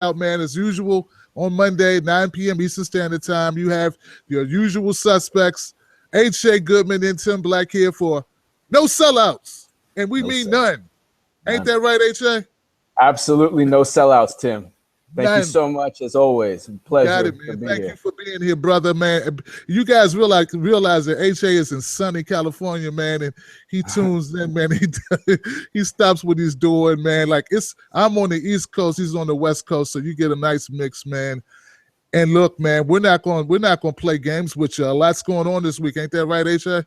out, man. As usual, on Monday, 9 p.m. Eastern Standard Time, you have your usual suspects, H.A. Goodman and Tim Black here for no sellouts. And we mean none. Ain't that right, H.A.? Absolutely no sellouts, Tim. Thank None. you so much, as always. Pleasure. Got it, man. Thank you for being here, brother, man. You guys realize that H.A. is in sunny California, man, and he tunes in, man. He stops what he's doing, man. Like I'm on the East Coast, he's on the West Coast, so you get a nice mix, man. And look, man, we're not going to play games with you. A lot's going on this week, ain't that right, H.A.?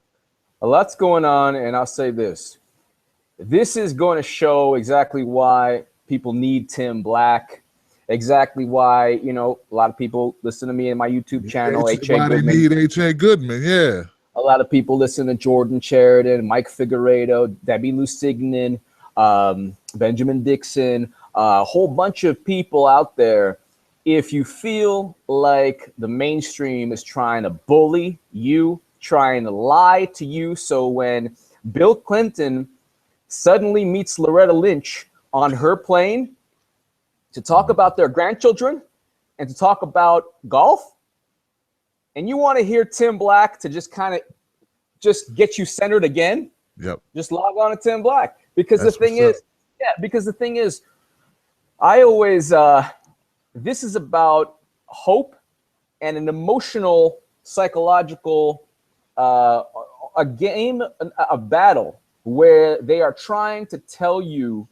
A lot's going on, and I'll say this. This is going to show exactly why people need Tim Black. Exactly why, a lot of people listen to me in my YouTube channel, H.A. Why Goodman. they need H.A. Goodman, yeah. A lot of people listen to Jordan Sheridan, Mike Figueredo, Debbie Lusignan, Benjamin Dixon, a whole bunch of people out there. If you feel like the mainstream is trying to bully you, trying to lie to you, so when Bill Clinton suddenly meets Loretta Lynch on her plane to talk about their grandchildren and to talk about golf, and you want to hear Tim Black to just kind of just get you centered again, just log on to Tim Black. Because the thing is, I always, this is about hope and an emotional, psychological, a game, a battle where they are trying to tell you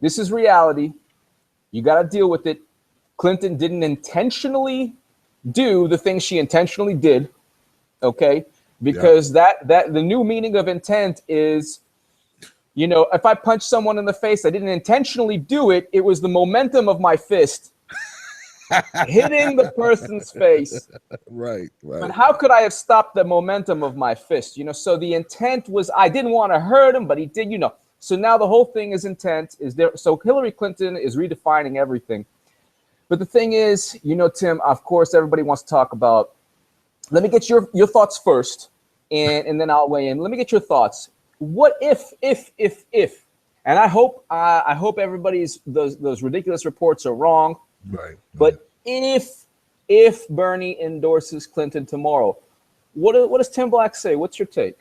this is reality. You got to deal with it. Clinton didn't intentionally do the things she intentionally did, okay? Because that the new meaning of intent is, if I punch someone in the face, I didn't intentionally do it. It was the momentum of my fist hitting the person's face. Right. But how could I have stopped the momentum of my fist? So the intent was, I didn't want to hurt him, but he did, So now the whole thing is intent. So Hillary Clinton is redefining everything. But the thing is, Tim, of course, everybody wants to talk about. Let me get your thoughts first, and then I'll weigh in. Let me get your thoughts. What if? And I hope everybody's those ridiculous reports are wrong. Right. But if Bernie endorses Clinton tomorrow, what does Tim Black say? What's your take?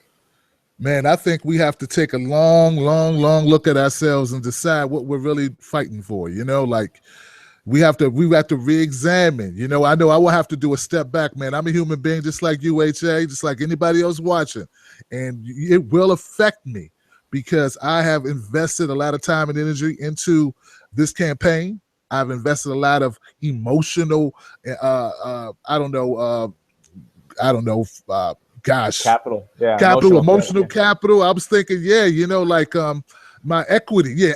Man, I think we have to take a long look at ourselves and decide what we're really fighting for. Like we have to re-examine. I know I will have to do a step back, man. I'm a human being just like you, H.A., just like anybody else watching. And it will affect me because I have invested a lot of time and energy into this campaign. I've invested a lot of emotional, capital, emotional capital. I was thinking, my equity,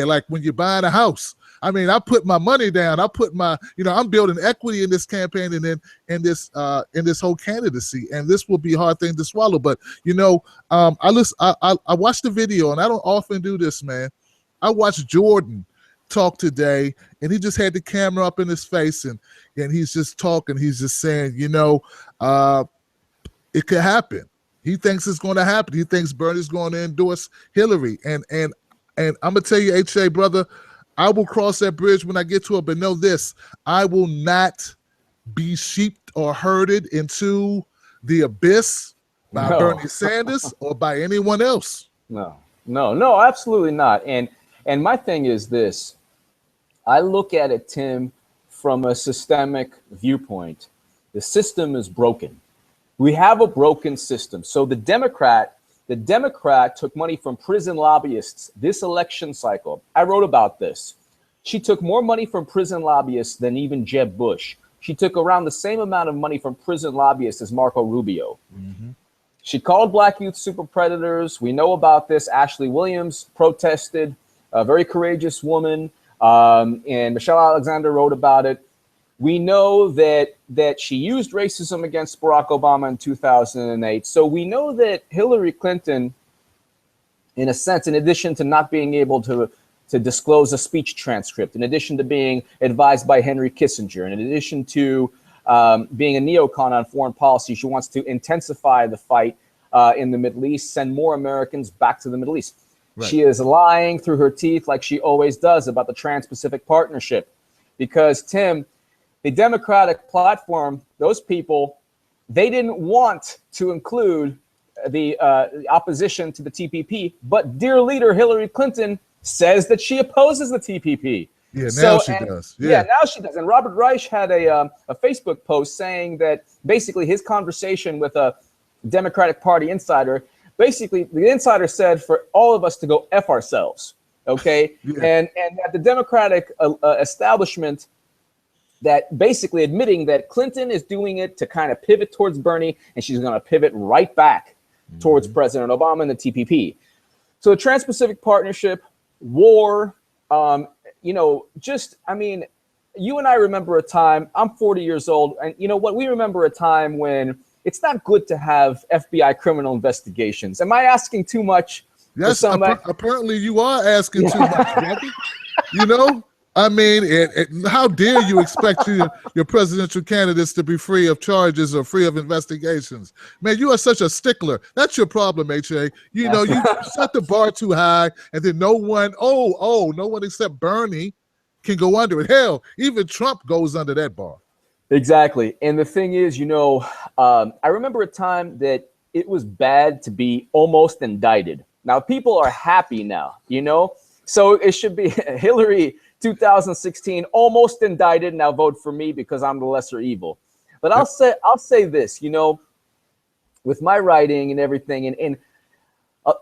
like when you're buying a house. I mean, I put my money down. I put my, I'm building equity in this campaign and then in this whole candidacy, and this will be a hard thing to swallow. But I watched the video, and I don't often do this, man. I watched Jordan talk today, and he just had the camera up in his face, and he's just talking. He's just saying, it could happen. He thinks it's going to happen. He thinks Bernie's going to endorse Hillary, and I'm gonna tell you, H.A. brother, I will cross that bridge when I get to it. But know this: I will not be sheeped or herded into the abyss by Bernie Sanders or by anyone else. No, absolutely not. And my thing is this: I look at it, Tim, from a systemic viewpoint. The system is broken. We have a broken system. So the Democrat took money from prison lobbyists this election cycle. I wrote about this. She took more money from prison lobbyists than even Jeb Bush. She took around the same amount of money from prison lobbyists as Marco Rubio. Mm-hmm. She called black youth super predators. We know about this. Ashley Williams protested, a very courageous woman, and Michelle Alexander wrote about it. We know that she used racism against Barack Obama in 2008. So we know that Hillary Clinton, in a sense, in addition to not being able to disclose a speech transcript, in addition to being advised by Henry Kissinger, in addition to being a neocon on foreign policy, she wants to intensify the fight in the Middle East, send more Americans back to the Middle East. Right. She is lying through her teeth like she always does about the Trans-Pacific Partnership. because, Tim, the Democratic platform, those people, they didn't want to include the opposition to the TPP, but dear leader Hillary Clinton says that she opposes the TPP. Yeah, now she does. Yeah, now she does. And Robert Reich had a Facebook post saying that basically his conversation with a Democratic Party insider, basically the insider said for all of us to go F ourselves, okay? And that the Democratic establishment, that basically admitting that Clinton is doing it to kind of pivot towards Bernie, and she's going to pivot right back towards President Obama and the TPP. So the Trans-Pacific Partnership, war, I mean, you and I remember a time, I'm 40 years old, and you know what? We remember a time when it's not good to have FBI criminal investigations. Am I asking too much? Yes, apparently you are asking too much, brother. You know? I mean, how dare you expect your presidential candidates to be free of charges or free of investigations? Man, you are such a stickler. That's your problem, HA. You know, you set the bar too high, and then no one except Bernie can go under it. Hell, even Trump goes under that bar. Exactly. And the thing is, I remember a time that it was bad to be almost indicted. Now, people are happy now, So it should be Hillary 2016, almost indicted. Now vote for me because I'm the lesser evil. But I'll say this, with my writing and everything, and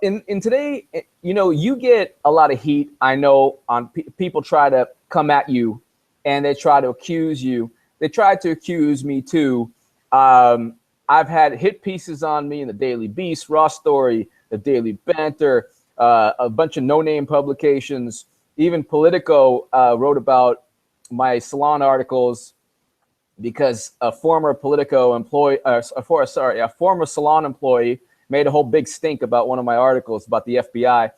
in today, you get a lot of heat. I know on people try to come at you, and they try to accuse you. They tried to accuse me too. I've had hit pieces on me in the Daily Beast, Raw Story, the Daily Banter, a bunch of no-name publications. Even Politico wrote about my salon articles because a former Politico employee, a former salon employee made a whole big stink about one of my articles about the FBI.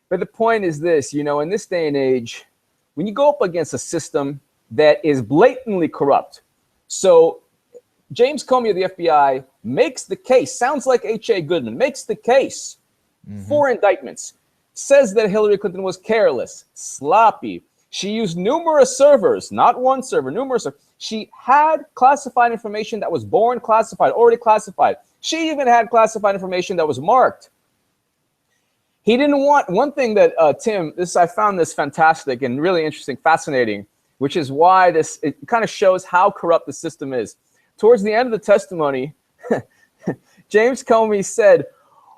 But the point is this, in this day and age, when you go up against a system that is blatantly corrupt, so James Comey of the FBI makes the case, sounds like H.A. Goodman, makes the case for indictments. Says that Hillary Clinton was careless, sloppy. She used numerous servers, not one server, numerous servers. She had classified information that was born classified, already classified. She even had classified information that was marked. He didn't want one thing that, Tim, I found this fantastic and really interesting, fascinating, which is why it kind of shows how corrupt the system is. Towards the end of the testimony, James Comey said,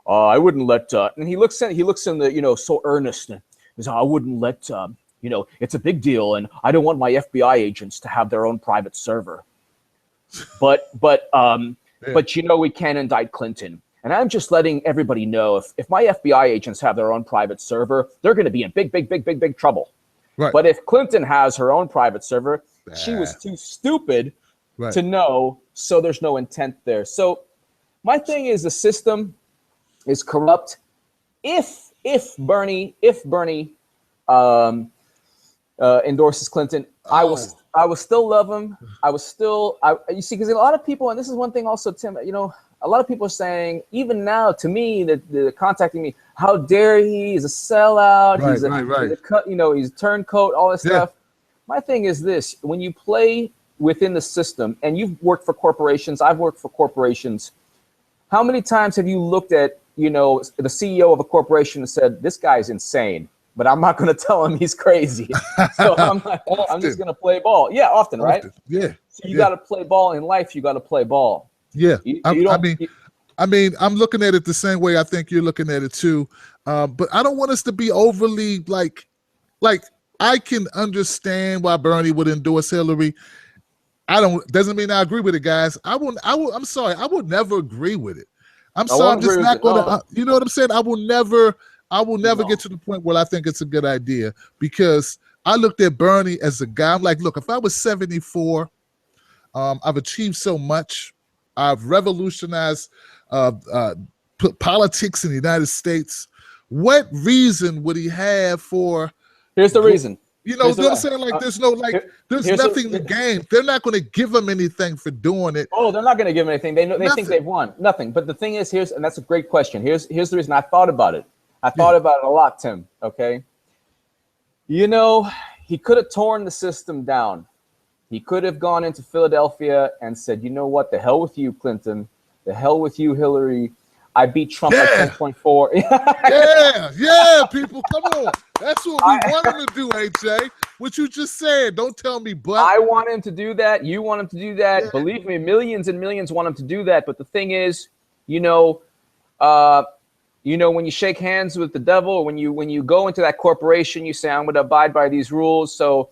I wouldn't let, and he looks in the, so earnest. And he says, I wouldn't let, it's a big deal, and I don't want my FBI agents to have their own private server. But we can't indict Clinton. And I'm just letting everybody know if my FBI agents have their own private server, they're going to be in big trouble. Right. But if Clinton has her own private server, she was too stupid to know, so there's no intent there. So my thing is the system is corrupt. If Bernie endorses Clinton, I will still love him. You see, because a lot of people, and this is one thing also, Tim, a lot of people are saying, even now to me, that they're contacting me, how dare he? He's a sellout. He's a turncoat, all this stuff. My thing is this: when you play within the system, and you've worked for corporations, I've worked for corporations. How many times have you looked at the CEO of a corporation and said, this guy's insane, but I'm not going to tell him he's crazy. So I'm just going to play ball. Yeah, often, right? Yeah. So you got to play ball in life. You got to play ball. Yeah. I mean, I'm looking at it the same way I think you're looking at it too. But I don't want us to be overly like I can understand why Bernie would endorse Hillary. Doesn't mean I agree with it, guys. I'm sorry. I would never agree with it. I'm sorry. I'm just not going to, you know what I'm saying? I will never get to the point where I think it's a good idea, because I looked at Bernie as a guy. I'm like, look, if I was 74, I've achieved so much. I've revolutionized politics in the United States. What reason would he have for? Here's the reason. You know what I'm saying? Like, there's nothing to gain. They're not going to give him anything for doing it. Oh, they're not going to give him anything. They think they've won. Nothing. But the thing is, and that's a great question. Here's the reason I thought about it. I thought about it a lot, Tim. Okay. he could have torn the system down. He could have gone into Philadelphia and said, you know what, the hell with you, Clinton. The hell with you, Hillary. I beat Trump by 10.4. Yeah, people, come on. That's what we want him to do, AJ. What you just said. Don't tell me but. I want him to do that. You want him to do that. Yeah. Believe me, millions and millions want him to do that. But the thing is, when you shake hands with the devil, or when you go into that corporation, you say, I'm going to abide by these rules. So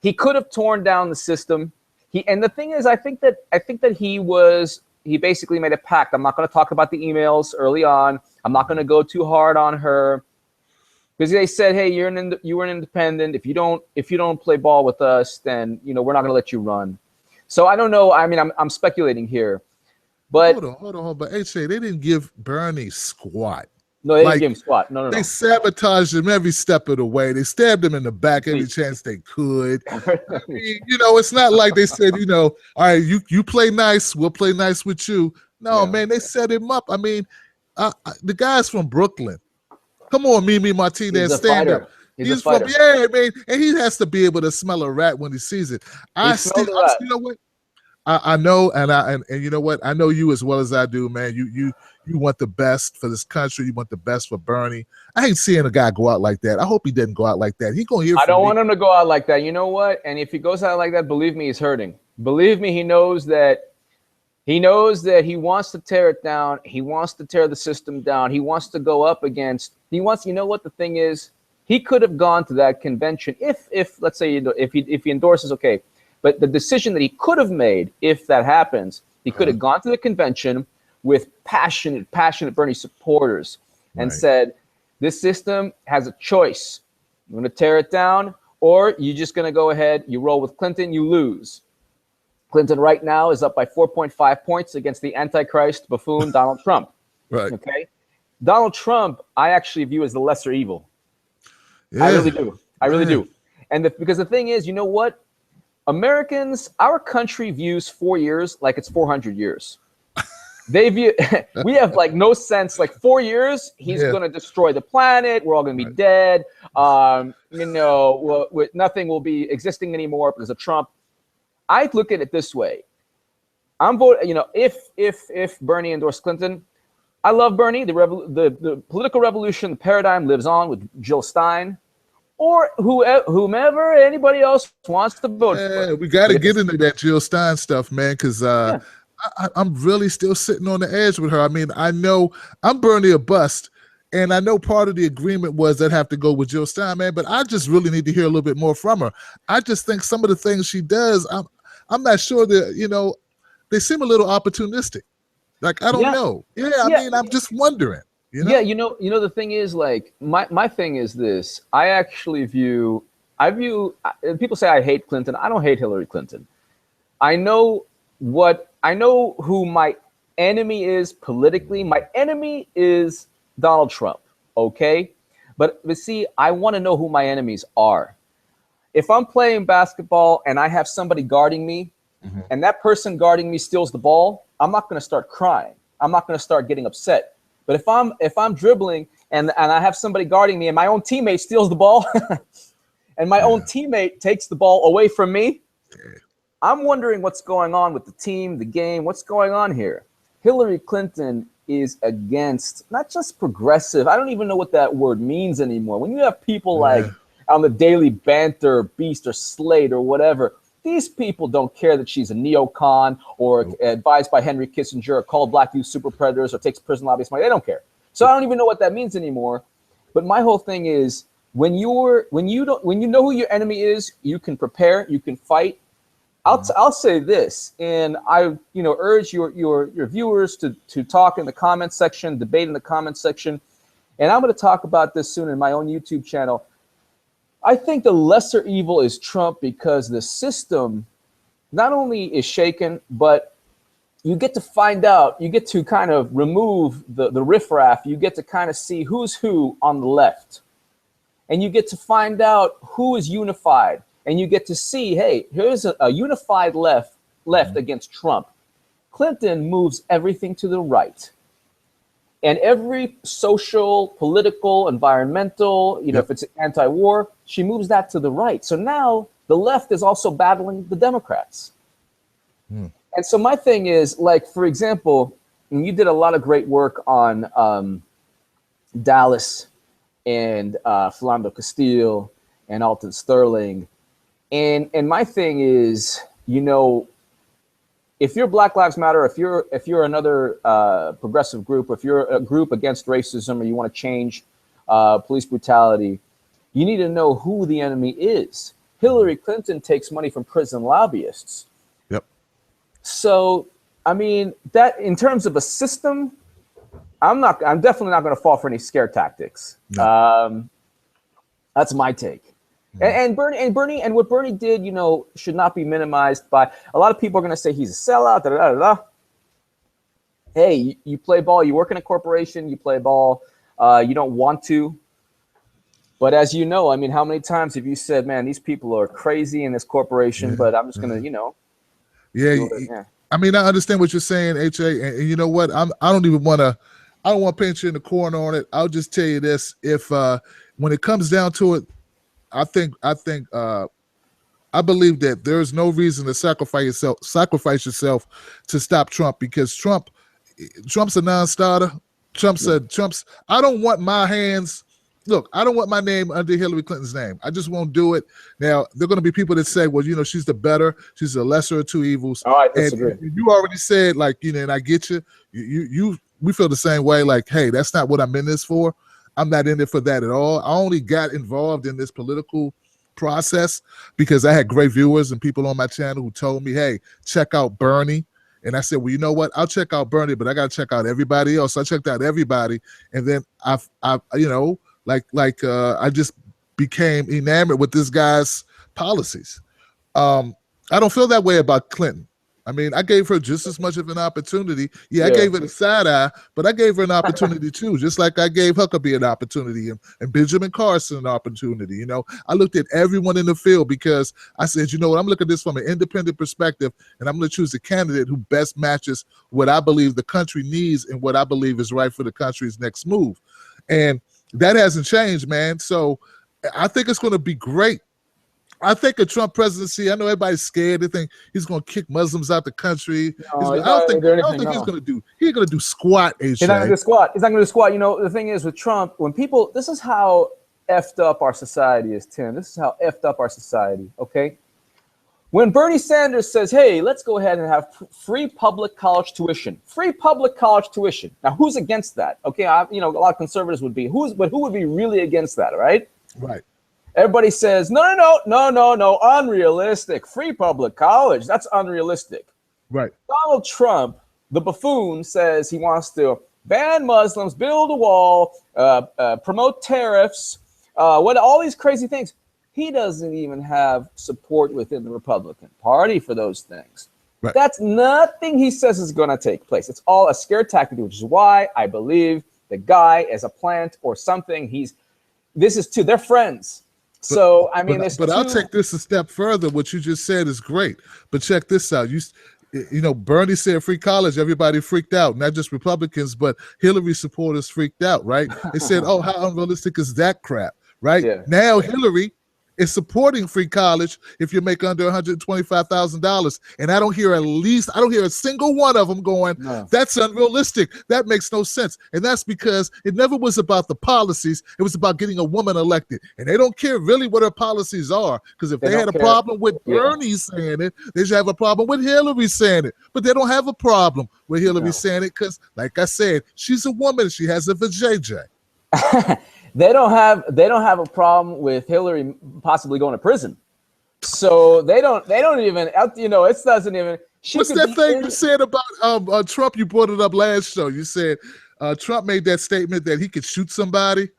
he could have torn down the system. And the thing is, I think that he basically made a pact. I'm not going to talk about the emails early on. I'm not going to go too hard on her, because they said, hey, you were an independent. If you don't play ball with us, then we're not going to let you run. So I don't know. I mean, I'm speculating here, but hold on. But AJ, they didn't give Bernie squat. No, they didn't give him squat. No. They sabotaged him every step of the way. They stabbed him in the back every chance they could. I mean, it's not like they said, all right, you play nice, we'll play nice with you. No, man, they set him up. I mean, the guy's from Brooklyn. Come on, Mimi Martinez, stand up. He's from, man, and he has to be able to smell a rat when he sees it. You know what? I know, and you know what? I know you as well as I do, man. You want the best for this country. You want the best for Bernie. I ain't seeing a guy go out like that. I hope he didn't go out like that. He gonna hear. I don't want him to go out like that. You know what? And if he goes out like that, believe me, he's hurting. Believe me, he knows that he wants to tear it down. He wants to tear the system down. He wants to go up against. You know what the thing is? He could have gone to that convention if let's say if he endorses, okay. But the decision that he could have made, if that happens, he could have gone to the convention with passionate Bernie supporters and said, this system has a choice. You want to tear it down, or you're just going to go ahead, you roll with Clinton, you lose. Clinton right now is up by 4.5 points against the Antichrist buffoon, Donald Trump. Right. Okay. Donald Trump, I actually view as the lesser evil. Yeah. I really do. I really do. And because the thing is, you know what? Americans, our country views 4 years like it's 400 years. We have like no sense, like 4 years, he's going to destroy the planet. We're all going to be dead. Nothing will be existing anymore because of Trump. I look at it this way. I'm voting, if Bernie endorsed Clinton, I love Bernie. The political revolution, the paradigm lives on with Jill Stein. Or whomever anybody else wants to vote for. We got to get into that Jill Stein stuff, man, because I'm really still sitting on the edge with her. I mean, I know I'm Bernie or bust, and I know part of the agreement was that have to go with Jill Stein, man, but I just really need to hear a little bit more from her. I just think some of the things she does, I'm not sure that, they seem a little opportunistic. Like, I don't know. I mean, I'm just wondering. Yeah, the thing is, like, my thing is this. I view people say I hate Clinton. I don't hate Hillary Clinton. I know who my enemy is politically. My enemy is Donald Trump, okay? But see, I want to know who my enemies are. If I'm playing basketball and I have somebody guarding me, and that person guarding me steals the ball, I'm not going to start crying. I'm not going to start getting upset. But if I'm dribbling and I have somebody guarding me and my own teammate steals the ball and my own teammate takes the ball away from me, I'm wondering what's going on with the team, the game, what's going on here. Hillary Clinton is against not just progressive. I don't even know what that word means anymore. When you have people like on the Daily Banter, Beast, or Slate, or whatever, these people don't care that she's a neocon or advised by Henry Kissinger or called black youth super predators or takes prison lobbyist money. They don't care. So I don't even know what that means anymore. But my whole thing is when you know who your enemy is, you can prepare, you can fight. I'll say this, and I urge your viewers to talk in the comments section, debate in the comments section, and I'm going to talk about this soon in my own YouTube channel. I think the lesser evil is Trump because the system not only is shaken, but you get to find out, you get to kind of remove the riffraff, you get to kind of see who's who on the left. And you get to find out who is unified. And you get to see, hey, here's a unified left against Trump. Clinton moves everything to the right. And every social, political, environmental, if it's anti-war, she moves that to the right. So now the left is also battling the Democrats. And so my thing is, like, for example, and you did a lot of great work on Dallas and Philando Castile and Alton Sterling. And my thing is, you know, if you're Black Lives Matter, if you're another progressive group, if you're a group against racism, or you want to change police brutality, you need to know who the enemy is. Hillary Clinton takes money from prison lobbyists. Yep. So, I mean, that in terms of a system, I'm definitely not going to fall for any scare tactics. No. That's my take. And Bernie and what Bernie did, you know, should not be minimized by a lot of people are going to say he's a sellout. Da, da, da, da. Hey, you play ball. You work in a corporation. You play ball. You don't want to. But as you know, I mean, how many times have you said, man, these people are crazy in this corporation, but I'm just going to, you know. Yeah. I mean, I understand what you're saying, HA. And you know what? I don't want to paint you in the corner on it. I'll just tell you this. If when it comes down to it, I believe that there's no reason to sacrifice yourself to stop Trump, because Trump's a non-starter. Trump's I don't want my hands. Look, I don't want my name under Hillary Clinton's name. I just won't do it. Now, there are going to be people that say, well, you know, she's the lesser of two evils. Oh, I disagree. And you already said, like, you know, and I get you. We feel the same way. Like, hey, that's not what I'm in this for. I'm not in it for that at all. I only got involved in this political process because I had great viewers and people on my channel who told me, hey, check out Bernie. And I said, well, you know what? I'll check out Bernie, but I got to check out everybody else. So I checked out everybody. And then I you know, I just became enamored with this guy's policies. I don't feel that way about Clinton. I mean, I gave her just as much of an opportunity. Yeah, I gave her the side eye, but I gave her an opportunity too, just like I gave Huckabee an opportunity and Benjamin Carson an opportunity. You know, I looked at everyone in the field because I said, you know what, I'm looking at this from an independent perspective, and I'm going to choose a candidate who best matches what I believe the country needs and what I believe is right for the country's next move. And that hasn't changed, man. So I think it's going to be great. I think a Trump presidency, I know everybody's scared. They think he's going to kick Muslims out the country. No, I don't think he's going to do squat, HA. He's not going to do squat. He's not going to do squat. You know, the thing is with Trump, when people, this is how effed up our society is, Tim. This is how effed up our society, okay? When Bernie Sanders says, hey, let's go ahead and have free public college tuition. Free public college tuition. Now, who's against that? Okay, you know, a lot of conservatives would be. But who would be really against that, right? Right. Everybody says, no, unrealistic. Free public college, that's unrealistic. Right. Donald Trump, the buffoon, says he wants to ban Muslims, build a wall, promote tariffs, all these crazy things. He doesn't even have support within the Republican Party for those things. Right. That's nothing he says is going to take place. It's all a scare tactic, which is why I believe the guy is a plant or something. They're friends. So, I mean, but I'll take this a step further. What you just said is great, but check this out. You know, Bernie said free college. Everybody freaked out, not just Republicans, but Hillary supporters freaked out, right? They said, oh, how unrealistic is that crap, right? Yeah. Now Hillary is supporting free college if you make under $125,000. And I don't hear a single one of them going, no, that's unrealistic. That makes no sense. And that's because it never was about the policies. It was about getting a woman elected. And they don't care really what her policies are. Because if they had a problem with Bernie saying it, they should have a problem with Hillary saying it. But they don't have a problem with Hillary saying it because, like I said, she's a woman. She has a vajayjay. They don't have a problem with Hillary possibly going to prison. So they don't even, you know, it doesn't even. What's that thing you said about Trump? You brought it up last show. You said Trump made that statement that he could shoot somebody.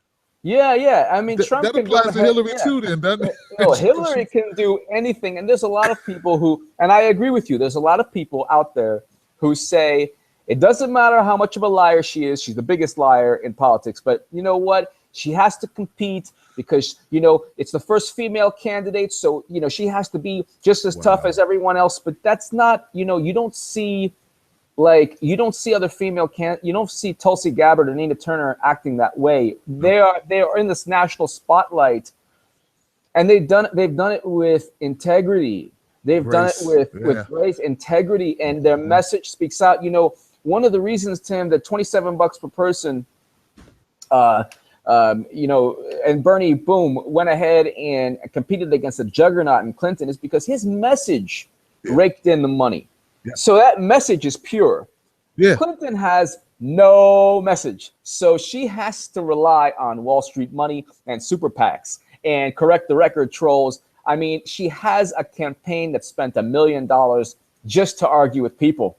Yeah. I mean, Trump that applies to Hillary too, then, doesn't it? No, Hillary can do anything. And there's a lot of people who, and I agree with you, there's a lot of people out there who say it doesn't matter how much of a liar she is. She's the biggest liar in politics. But you know what? She has to compete because, you know, it's the first female candidate. So, you know, she has to be just as tough as everyone else. But that's not, you know, you don't see other female you don't see Tulsi Gabbard and Nina Turner acting that way. They are in this national spotlight And they've done it with integrity. They've done it with grace, integrity, and their message speaks out. You know, one of the reasons, Tim, that $27 per person, you know, and Bernie, boom, went ahead and competed against a juggernaut in Clinton is because his message raked in the money. Yeah. So that message is pure. Yeah. Clinton has no message. So she has to rely on Wall Street money and super PACs and correct the record trolls. I mean, she has a campaign that spent $1 million just to argue with people,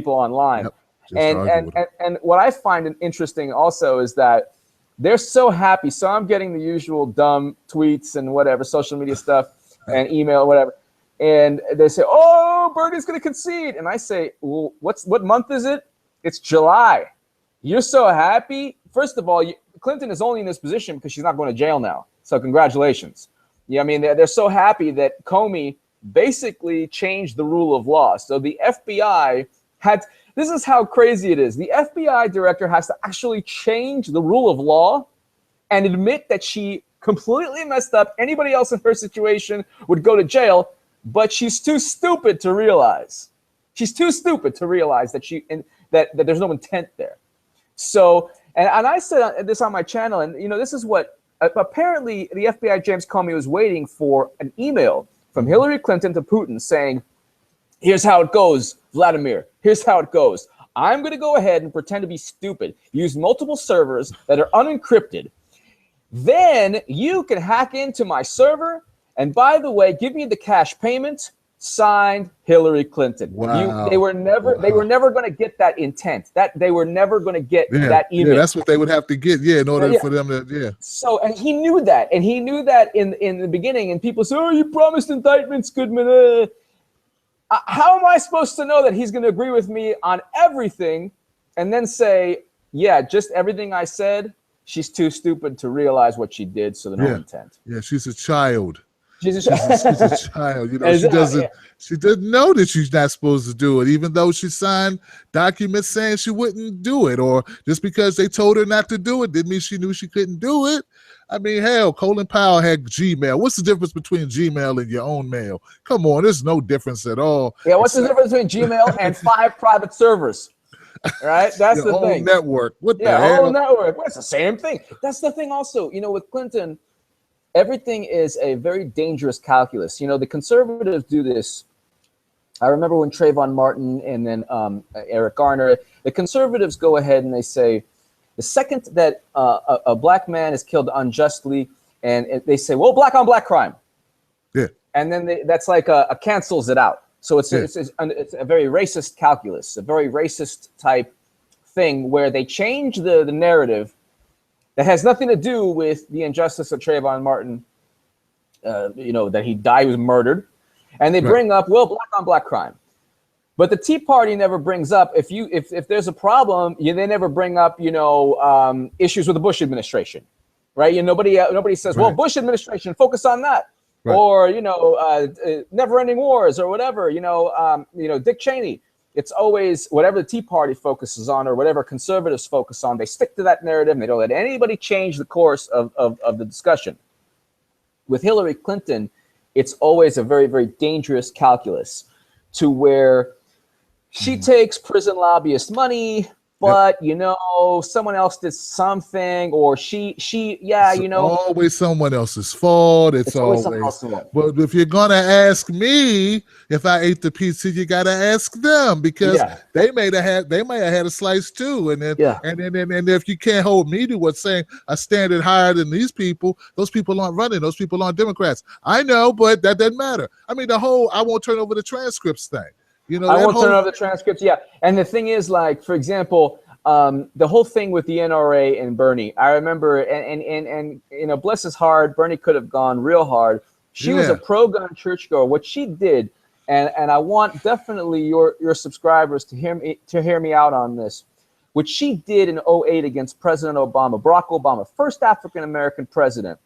online. Yep. And what I find interesting also is that they're so happy. So I'm getting the usual dumb tweets and whatever, social media stuff and email, whatever. And they say, oh, Bernie's going to concede. And I say, well, what month is it? It's July. You're so happy. First of all, Clinton is only in this position because she's not going to jail now. So congratulations. Yeah, I mean, they're so happy that Comey basically changed the rule of law. So the FBI this is how crazy it is. The FBI director has to actually change the rule of law and admit that she completely messed up. Anybody else in her situation would go to jail, but she's too stupid to realize. She's too stupid to realize that there's no intent there. So, and I said this on my channel, and you know, this is what apparently the FBI James Comey was waiting for, an email from Hillary Clinton to Putin saying, here's how it goes, Vladimir. Here's how it goes. I'm going to go ahead and pretend to be stupid, use multiple servers that are unencrypted. Then you can hack into my server. And by the way, give me the cash payment. Signed, Hillary Clinton. Wow. They were never going to get that intent. They were never going to get that email. Yeah, that's what they would have to get. Yeah, in order for them to. So, and he knew that, in the beginning. And people say, "Oh, you promised indictments, Goodman." How am I supposed to know that he's going to agree with me on everything, and then say, "Yeah, just everything I said"? She's too stupid to realize what she did, so there's no intent. Yeah, she's a child. She's a child. You know, she doesn't know that she's not supposed to do it, even though she signed documents saying she wouldn't do it, or just because they told her not to do it didn't mean she knew she couldn't do it. I mean, hell, Colin Powell had Gmail. What's the difference between Gmail and your own mail? Come on, there's no difference at all. Yeah, what's the difference between Gmail and 5 private servers? Right? That's the thing. Network. What the hell? Whole network. Well, it's the same thing. That's the thing also. You know, with Clinton, everything is a very dangerous calculus. You know, the conservatives do this. I remember when Trayvon Martin and then Eric Garner, the conservatives go ahead and they say, the second that a black man is killed unjustly, and they say, well, black on black crime. Yeah. And then that's like a cancels it out. So it's a very racist calculus, a very racist type thing where they change the narrative that has nothing to do with the injustice of Trayvon Martin, you know, that he died, was murdered. And they bring up, well, black on black crime. But the Tea Party never brings up, if there's a problem, they never bring up, you know, issues with the Bush administration, right? You know, nobody says, well, Bush administration, focus on that. Right. Or, you know, never-ending wars or whatever, you know, Dick Cheney. It's always whatever the Tea Party focuses on or whatever conservatives focus on, they stick to that narrative and they don't let anybody change the course of the discussion. With Hillary Clinton, it's always a very, very dangerous calculus to where she takes prison lobbyist money, but, you know, someone else did something, or you know. Always someone else's fault. It's always someone else's fault. But if you're going to ask me if I ate the pizza, you got to ask them, because they may have had a slice too. And then, and if you can't hold me to what's saying a standard higher than these people, those people aren't running. Those people aren't Democrats. I know, but that doesn't matter. I mean, I won't turn over the transcripts thing. You know, I won't turn over the transcripts. Yeah. And the thing is, like, for example, the whole thing with the NRA and Bernie, I remember, and you know, bless his heart, Bernie could have gone real hard. She was a pro-gun churchgoer. What she did, and I want definitely your subscribers to hear me out on this. What she did in 2008 against President Obama, Barack Obama, first African-American president.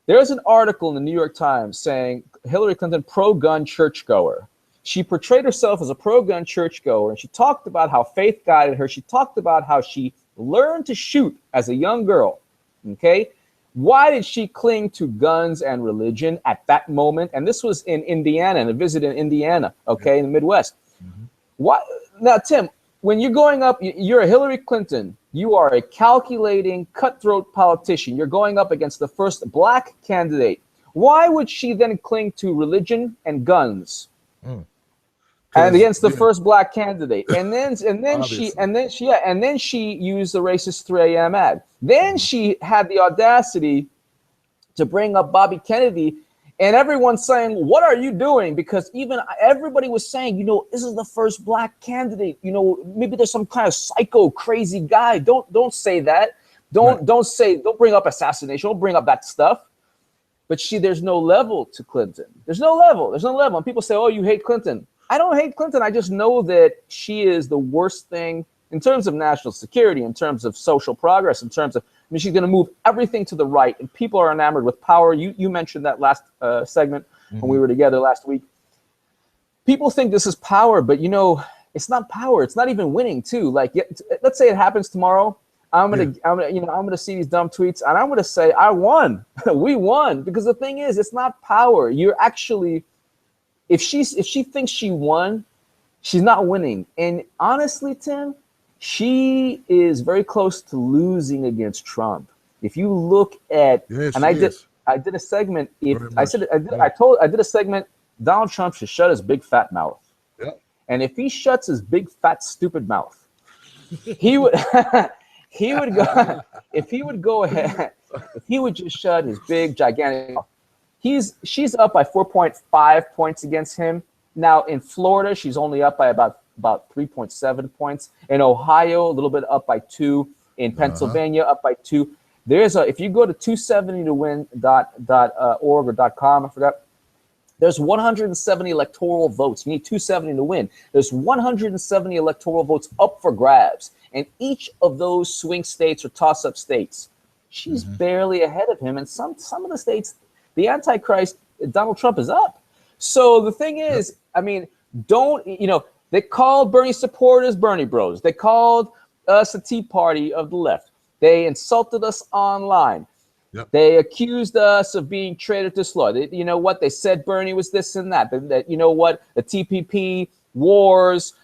There's an article in the New York Times saying Hillary Clinton pro-gun churchgoer. She portrayed herself as a pro-gun churchgoer, and she talked about how faith guided her. She talked about how she learned to shoot as a young girl, okay? Why did she cling to guns and religion at that moment? And this was in Indiana, and a visit in Indiana, okay, in the Midwest. Why? Now, Tim, when you're going up, you're a Hillary Clinton. You are a calculating, cutthroat politician. You're going up against the first black candidate. Why would she then cling to religion and guns? And against the first black candidate, and then she used the racist 3 a.m. ad. Then she had the audacity to bring up Bobby Kennedy, and everyone's saying, "What are you doing?" Because even everybody was saying, this is the first black candidate. Maybe there's some kind of psycho, crazy guy. Don't say that. Don't bring up assassination. Don't bring up that stuff. But there's no level to Clinton. There's no level. And people say, "Oh, you hate Clinton." I don't hate Clinton. I just know that she is the worst thing in terms of national security, in terms of social progress, in terms of, she's going to move everything to the right, and people are enamored with power. You mentioned that last segment when we were together last week. People think this is power, but it's not power. It's not even winning too. Like, let's say it happens tomorrow. I'm gonna see these dumb tweets, and I'm gonna say, I won. We won, because the thing is, it's not power. You're actually, if she thinks she won, she's not winning. And honestly, Tim, she is very close to losing against Trump. If you look at, I did a segment. I did a segment. Donald Trump should shut his big fat mouth. Yeah. And if he shuts his big fat stupid mouth, he would go. If he would go ahead, if he would just shut his big gigantic mouth. She's up by 4.5 points against him. Now in Florida, she's only up by about 3.7 points. In Ohio, a little bit up by 2. In Pennsylvania, up by 2. If you go to 270towin.org or .com, I forgot. There's 170 electoral votes. You need 270 to win. There's 170 electoral votes up for grabs. And each of those swing states or toss-up states, she's barely ahead of him. And some of the states, the Antichrist, Donald Trump, is up. So the thing is, they called Bernie supporters Bernie bros. They called us a Tea Party of the left. They insulted us online. Yep. They accused us of being traitor to law. They said Bernie was this and that. The TPP, wars,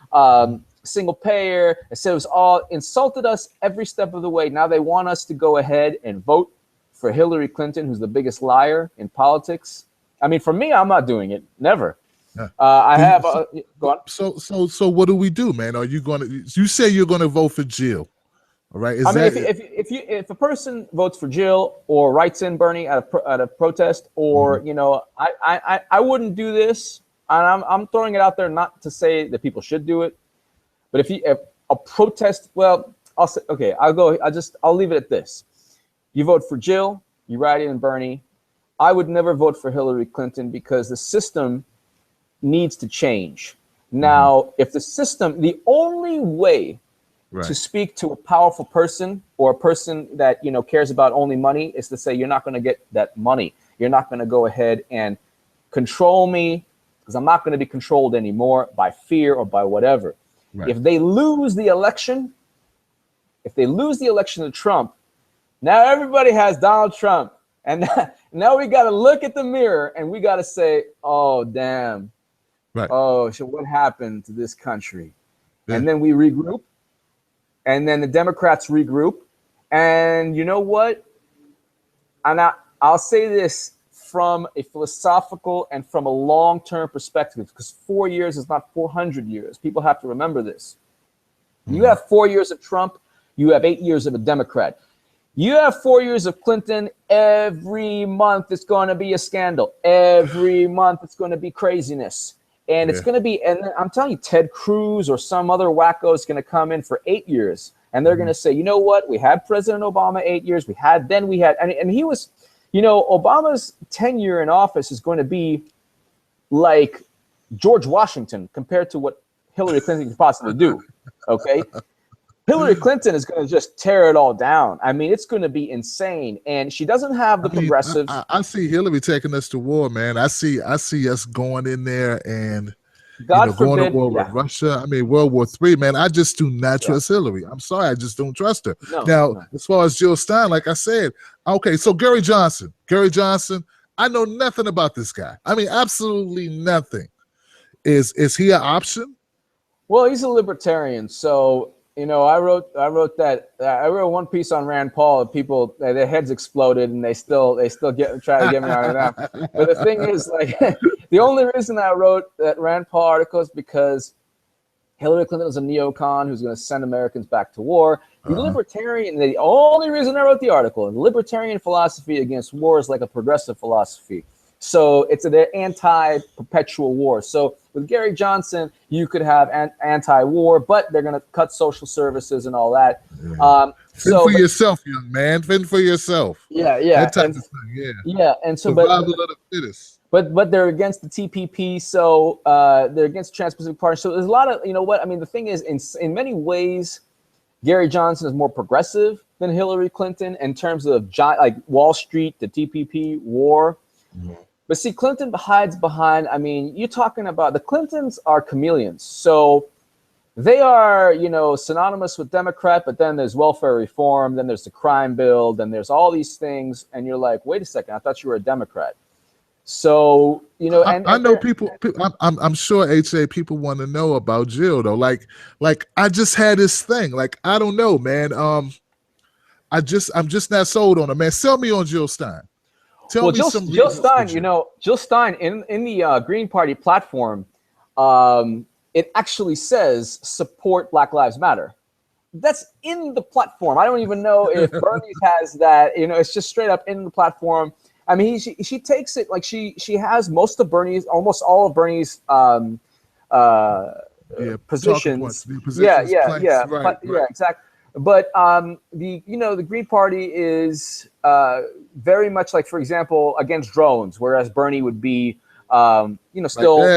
single payer. They said it was all, insulted us every step of the way. Now they want us to go ahead and vote for Hillary Clinton, who's the biggest liar in politics. I mean, for me, I'm not doing it. Never. Yeah. Go on. So what do we do, man? Are you going to? You say you're going to vote for Jill, all right? If a person votes for Jill or writes in Bernie at a protest, or I wouldn't do this, and I'm throwing it out there not to say that people should do it, but if a protest, well, I'll say, okay, I'll leave it at this. You vote for Jill, you write in Bernie. I would never vote for Hillary Clinton because the system needs to change. Now, if the only way to speak to a powerful person or a person that, cares about only money is to say, you're not going to get that money. You're not going to go ahead and control me because I'm not going to be controlled anymore by fear or by whatever. Right. If they lose the election to Trump, now everybody has Donald Trump. And now we got to look at the mirror and we got to say, oh, damn. Right. Oh, so what happened to this country? Yeah. And then we regroup. And then the Democrats regroup. And you know what? And I'll say this from a philosophical and from a long-term perspective, because 4 years is not 400 years. People have to remember this. You have 4 years of Trump. You have 8 years of a Democrat. You have 4 years of Clinton. Every month it's going to be a scandal. Every month it's going to be craziness. And it's going to be, and I'm telling you, Ted Cruz or some other wacko is going to come in for 8 years. And they're going to say, you know what? We had President Obama 8 years. And he was, Obama's tenure in office is going to be like George Washington compared to what Hillary Clinton could possibly do. Okay. Hillary Clinton is going to just tear it all down. I mean, it's going to be insane. And she doesn't have the progressives. I see Hillary taking us to war, man. I see us going in there and God going to forbid. war with Russia. I mean, World War III, man. I just do not trust Hillary. I'm sorry, I just don't trust her. Now, as far as Jill Stein, like I said, okay, so Gary Johnson, I know nothing about this guy. I mean, absolutely nothing. Is he an option? Well, he's a libertarian, so I wrote one piece on Rand Paul, and people their heads exploded, and they still try to get me on it now. But the thing is, like, the only reason I wrote that Rand Paul article is because Hillary Clinton is a neocon who's going to send Americans back to war. The libertarian, the only reason I wrote the article, the libertarian philosophy against war is like a progressive philosophy. So it's an anti-perpetual war. So with Gary Johnson, you could have anti-war, but they're going to cut social services and all that. Fend for yourself, young man. Fend for yourself. Yeah. That type of thing, Yeah, and so survival of the fittest. But they're against the TPP, so they're against the Trans-Pacific Partnership. So there's a lot of, I mean, the thing is, in many ways, Gary Johnson is more progressive than Hillary Clinton in terms of like Wall Street, the TPP, war. But see, Clinton hides behind, I mean, you're talking about the Clintons are chameleons. So they are, synonymous with Democrat, but then there's welfare reform, then there's the crime bill, then there's all these things. And you're like, wait a second, I thought you were a Democrat. So, I know people I'm sure HA people want to know about Jill though. Like I just had this thing. Like, I don't know, man. I'm just not sold on her, man. Sell me on Jill Stein. Jill Stein, Jill Stein in the Green Party platform, it actually says support Black Lives Matter. That's in the platform. I don't even know if Bernie has that. It's just straight up in the platform. I mean, she takes it like she has almost all of Bernie's positions. Right. Exactly. But the Green Party is very much like, for example, against drones, whereas Bernie would be still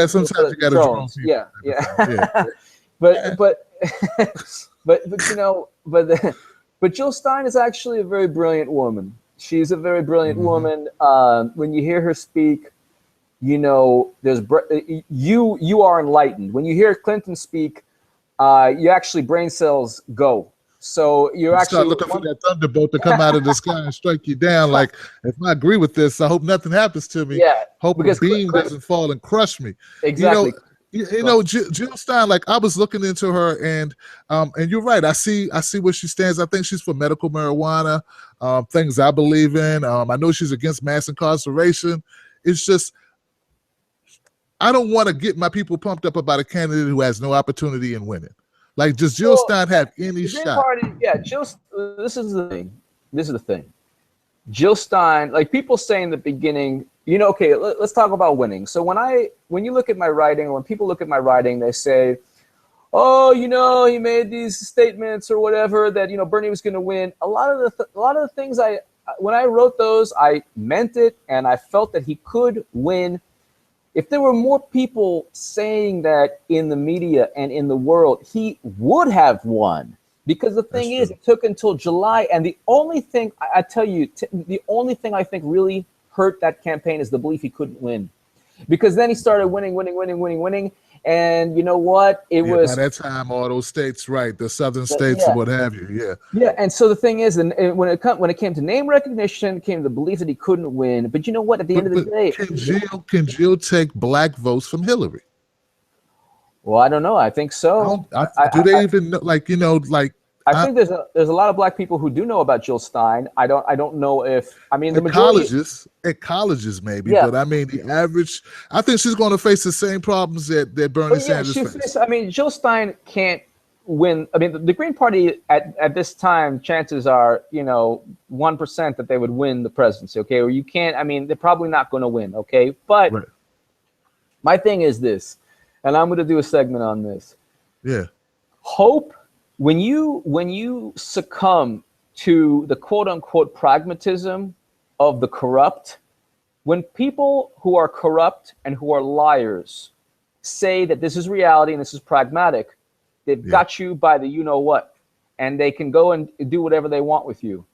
sometimes you got drones. But Jill Stein is actually a very brilliant woman. She's a very brilliant woman. When you hear her speak, there's you are enlightened. When you hear Clinton speak, you actually brain cells go. So you're actually start looking for that thunderbolt to come out of the sky and strike you down. Like, if I agree with this, I hope nothing happens to me. Yeah, hope a beam doesn't fall and crush me. Exactly. Jill Stein, like, I was looking into her, and you're right. I see where she stands. I think she's for medical marijuana, things I believe in. I know she's against mass incarceration. It's just, I don't want to get my people pumped up about a candidate who has no opportunity in winning. Like, does Jill Stein have any shot? This is the thing. Jill Stein, like people say in the beginning, okay, let's talk about winning. So when you look at my writing, or when people look at my writing, they say, oh, he made these statements or whatever that, Bernie was going to win. A lot of the things when I wrote those, I meant it, and I felt that he could win. If there were more people saying that in the media and in the world, he would have won. Because the thing is, it took until July. And the only thing, I tell you, the only thing I think really hurt that campaign is the belief he couldn't win. Because then he started winning. And you know what? By that time, all those states, right, the southern states and what have you, Yeah, and so the thing is, and when it came to name recognition, it came to the belief that he couldn't win. But you know what? At the end of the day, can Jill take black votes from Hillary? Well, I don't know. I think so. Do they even know? Like, I think there's a lot of black people who do know about Jill Stein. I don't know if the majority at colleges maybe, but I mean the average. I think she's going to face the same problems that Bernie Sanders faced. I mean, Jill Stein can't win. I mean, the Green Party at this time, chances are 1% that they would win the presidency. Okay, or you can't. I mean, they're probably not going to win. Okay, but my thing is this, and I'm going to do a segment on this. Yeah, hope. When you succumb to the quote unquote pragmatism of the corrupt, when people who are corrupt and who are liars say that this is reality and this is pragmatic, they've got you by the you-know-what, and they can go and do whatever they want with you.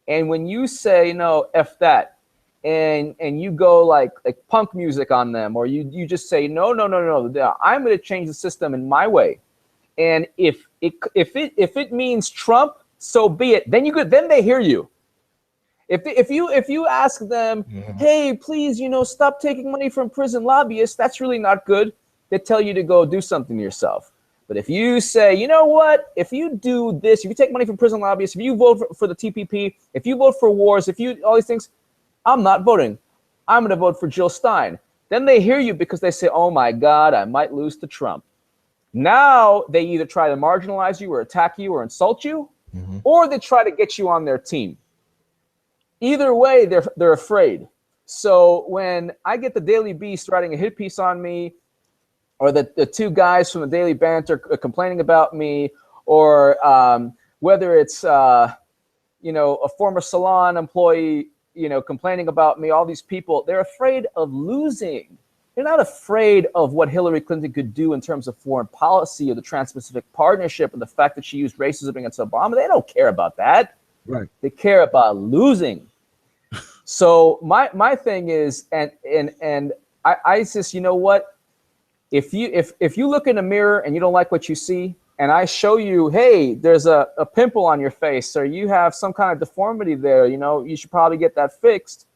And when you say, no, F that, and you go like punk music on them, or you just say no, I'm going to change the system in my way. And if it means Trump, so be it. Then they hear you. If you ask them, hey, please, stop taking money from prison lobbyists, that's really not good. They tell you to go do something to yourself. But if you say, you know what, if you do this, if you take money from prison lobbyists, if you vote for the TPP, if you vote for wars, if you all these things, I'm not voting. I'm going to vote for Jill Stein. Then they hear you because they say, oh my God, I might lose to Trump. Now they either try to marginalize you or attack you or insult you, or they try to get you on their team. Either way, they're afraid. So when I get the Daily Beast writing a hit piece on me, or the two guys from the Daily Banter complaining about me, or whether it's a former salon employee complaining about me, all these people, they're afraid of losing. They're not afraid of what Hillary Clinton could do in terms of foreign policy or the Trans-Pacific Partnership or the fact that she used racism against Obama. They don't care about that. Right. They care about losing. So my thing is, and I just, you know what? If you look in a mirror and you don't like what you see, and I show you, hey, there's a pimple on your face, or you have some kind of deformity there, you should probably get that fixed.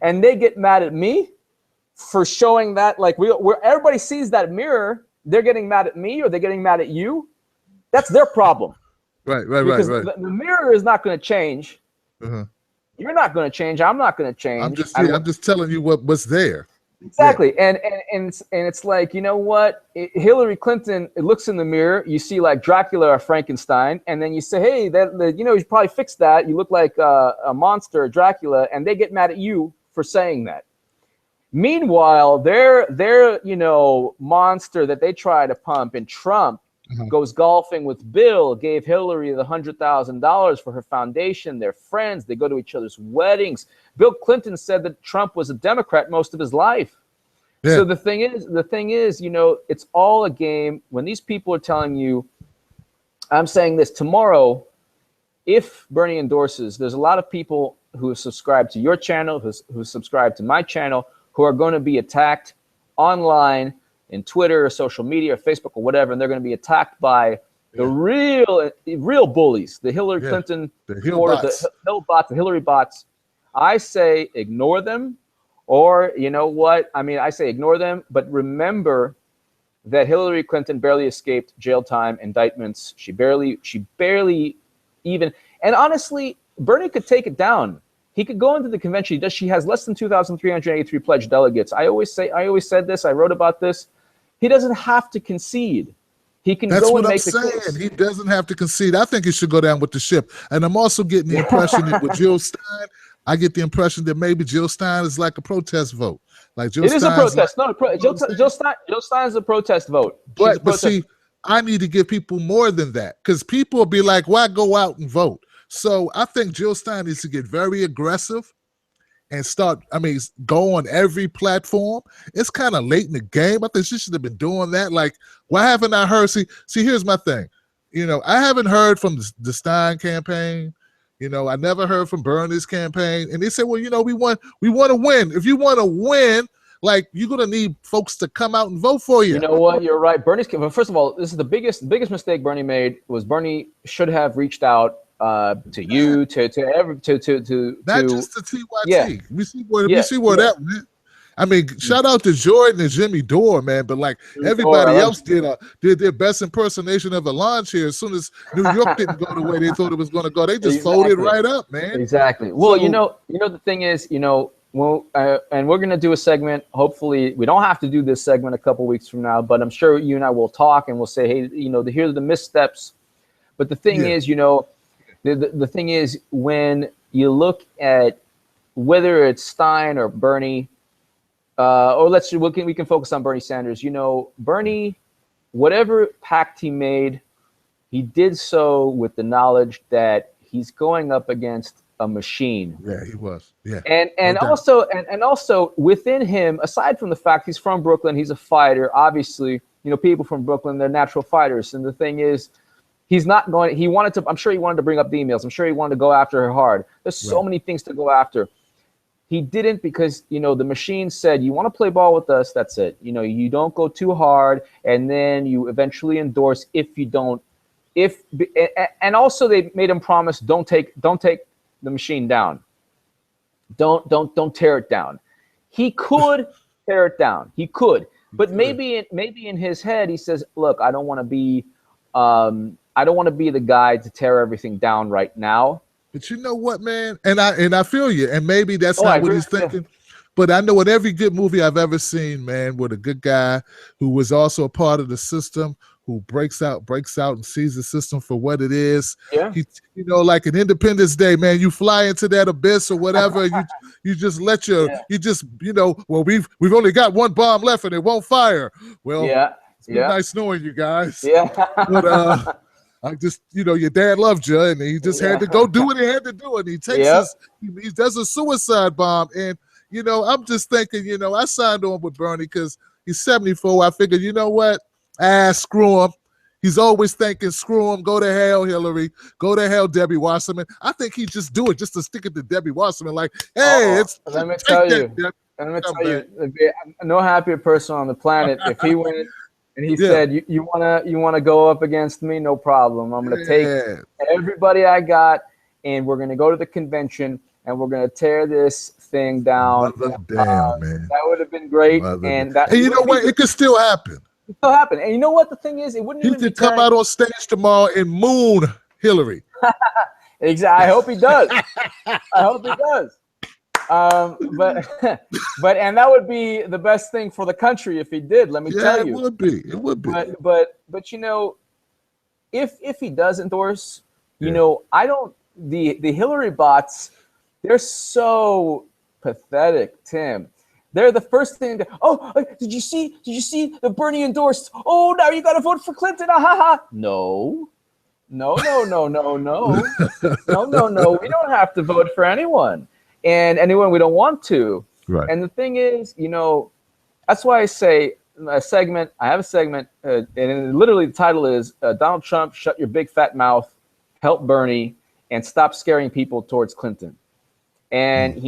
And they get mad at me for showing that, like where everybody sees that mirror, they're getting mad at me or they're getting mad at you. That's their problem. Right. Because the mirror is not going to change. You're not going to change. I'm not going to change. I'm just telling you what's there. Exactly. Yeah. And it's like, you know what? Hillary Clinton, it looks in the mirror, you see like Dracula or Frankenstein, and then you say, hey, you should probably fix that. You look like a monster, Dracula, and they get mad at you for saying that. Meanwhile, their monster that they try to pump, and Trump goes golfing with Bill, gave Hillary the $100,000 for her foundation. They're friends. They go to each other's weddings. Bill Clinton said that Trump was a Democrat most of his life. Yeah. So the thing is, it's all a game. When these people are telling you, I'm saying this tomorrow, if Bernie endorses, there's a lot of people who subscribe to your channel, who subscribe to my channel, who are going to be attacked online in Twitter or social media or Facebook or whatever, and they're going to be attacked by the real bullies, the Hillary Clinton supporters, the Hill bots, the Hillary bots. I say ignore them, or you know what? I mean, I say ignore them, but remember that Hillary Clinton barely escaped jail time, indictments. She barely even, and honestly, Bernie could take it down. He could go into the convention. She has less than 2,383 pledged delegates. I always said this. I wrote about this. He doesn't have to concede. He can go and make the case. He doesn't have to concede. I think he should go down with the ship. And I'm also getting the impression that with Jill Stein, I get the impression that maybe Jill Stein is like a protest vote. Like Jill Stein's a protest. Jill Stein is a protest vote. But see, I need to give people more than that, because people will be like, why go out and vote? So I think Jill Stein needs to get very aggressive and go on every platform. It's kind of late in the game. I think she should have been doing that. Like, why haven't I heard? See, here's my thing. I haven't heard from the Stein campaign. I never heard from Bernie's campaign. And they said, well, we want to win. If you want to win, like, you're going to need folks to come out and vote for you. You know what? You're right. First of all, this is the biggest mistake Bernie made. Was Bernie should have reached out to you, to not just to TYT. Yeah. We see where that went. I mean, shout out to Jordan and Jimmy Dore, man. But like everybody else did their best impersonation of a lawn chair. As soon as New York didn't go the way they thought it was going to go, they just folded right up, man. Exactly. Well, the thing is, well, and we're going to do a segment. Hopefully, we don't have to do this segment a couple weeks from now, but I'm sure you and I will talk and we'll say, hey, here are the missteps. But the thing is, the thing is, when you look at whether it's Stein or Bernie, or we can focus on Bernie Sanders. Bernie, whatever pact he made, he did so with the knowledge that he's going up against a machine. Yeah, he was. Yeah. And also within him, aside from the fact he's from Brooklyn, he's a fighter. Obviously, people from Brooklyn, they're natural fighters. And the thing is, He's not going. He wanted to. I'm sure he wanted to bring up the emails. I'm sure he wanted to go after her hard. There's so many things to go after. He didn't because, you know, the machine said, you want to play ball with us, that's it. You know, you don't go too hard, and then you eventually endorse if you don't. And also they made him promise, don't take the machine down. Don't tear it down. He could tear it down. He could. But maybe in his head he says, look, I don't want to be the guy to tear everything down right now. But you know what, man? And I feel you. And maybe that's not what he's thinking. But I know in every good movie I've ever seen, man, with a good guy who was also a part of the system, who breaks out and sees the system for what it is. Yeah. You know, like an Independence Day, man, you fly into that abyss or whatever, you just let you know, well, we've only got one bomb left and it won't fire. Well, it's been nice knowing you guys. Yeah. But I just, you know, your dad loved you, and he just had to go do what he had to do, and he takes he does a suicide bomb, and you know, I'm just thinking, you know, I signed on with Bernie because he's 74. I figured, you know what, screw him. He's always thinking, screw him, go to hell, Hillary, go to hell, Debbie Wasserman. I think he'd just do it just to stick it to Debbie Wasserman, like, hey, let me tell you, no happier person on the planet if he went. And he said, "You wanna go up against me? No problem. I'm gonna take everybody I got, and we're gonna go to the convention, and we're gonna tear this thing down." Damn, man, that would have been great. And you know what? It could still happen. It still happen. And you know what? The thing is, it wouldn't. He could come out on stage tomorrow and moon Hillary. Exactly. I hope he does. I hope he does. But and that would be the best thing for the country if he did. Let me tell you, it would be. But you know, if he does endorse, you know, the Hillary bots, they're so pathetic, Tim. They're the first thing. Did you see the Bernie endorsed? Oh, now you got to vote for Clinton. No. No. We don't have to vote for anyone. And anyone we don't want to. Right. And the thing is, you know, that's why I say I have a segment, and literally the title is Donald Trump, Shut Your Big Fat Mouth, Help Bernie, and Stop Scaring People Towards Clinton. And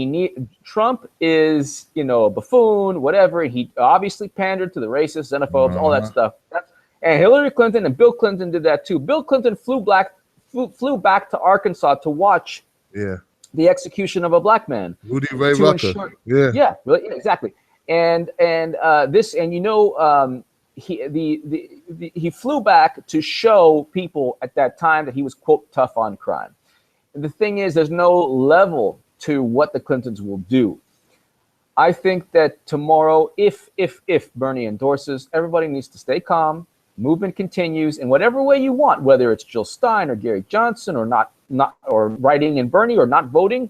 Trump is, you know, a buffoon, whatever. He obviously pandered to the racists, xenophobes, all that stuff. And Hillary Clinton and Bill Clinton did that too. Bill Clinton flew back to Arkansas to watch the execution of a black man. Rudy Ray Rucker. Really, exactly. And you know, he flew back to show people at that time that he was, quote, tough on crime. And the thing is, there's no level to what the Clintons will do. I think that tomorrow, if Bernie endorses, everybody needs to stay calm. Movement continues in whatever way you want, whether it's Jill Stein or Gary Johnson or not or writing in Bernie or not voting.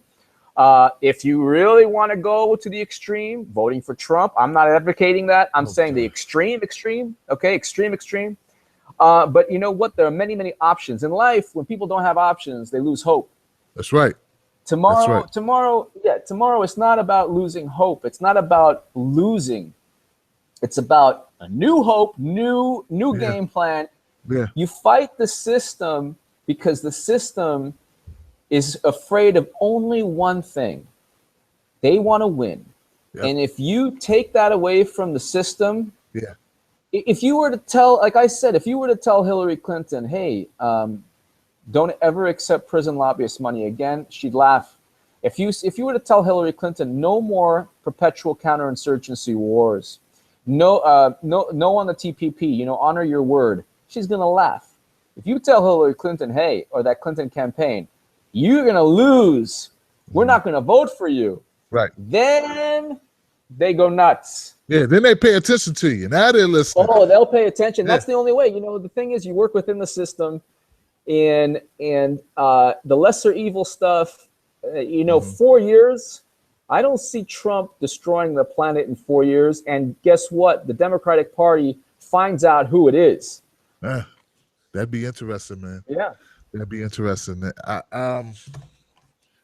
If you really want to go to the extreme, voting for Trump, I'm not advocating that. I'm saying the extreme. Okay, extreme. But you know what? There are many, many options in life. When people don't have options, they lose hope. That's right. Tomorrow, it's not about losing hope. It's not about losing. It's about a new hope, new game plan. Yeah. You fight the system because the system is afraid of only one thing. They want to win. Yep. And if you take that away from the system, if you were to tell, like I said, if you were to tell Hillary Clinton, hey, don't ever accept prison lobbyist money again, she'd laugh. If you were to tell Hillary Clinton, no more perpetual counterinsurgency wars, no on the TPP, you know, honor your word, she's gonna laugh. If you tell Hillary Clinton, hey, or that Clinton campaign, you're gonna lose, we're not gonna vote for you, right? Then they go nuts. Yeah, then they pay attention to you. Now they're listening. Oh, they'll pay attention. That's the only way. You know, the thing is, you work within the system, and the lesser evil stuff. You know, 4 years. I don't see Trump destroying the planet in 4 years. And guess what? The Democratic Party finds out who it is. That'd be interesting, man. Yeah, that'd be interesting.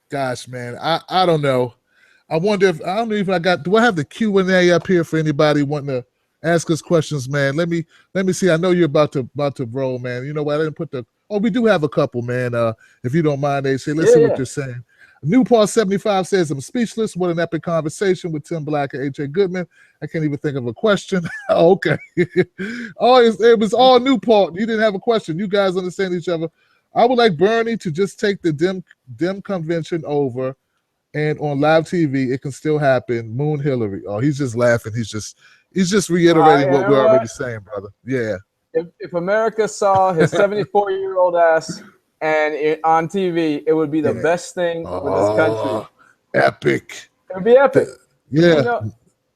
Gosh, man, I don't know. I wonder if I don't know if I got. Do I have the Q&A up here for anybody wanting to ask us questions, man? Let me see. I know you're about to roll, man. You know what? I didn't put the Oh, we do have a couple, man. If you don't mind, HA, let's Yeah, see what yeah. they're saying. Newport75 says, I'm speechless. What an epic conversation with Tim Black and HA Goodman. I can't even think of a question. Oh, okay. Oh, it was all Newport. You didn't have a question. You guys understand each other. I would like Bernie to just take the Dem convention over, and on live TV, it can still happen. Moon Hillary. Oh, he's just laughing. He's just reiterating what we're already saying, brother. Yeah. If America saw his 74-year-old ass and on TV, it would be the best thing for this country. Epic. It would be epic. Yeah.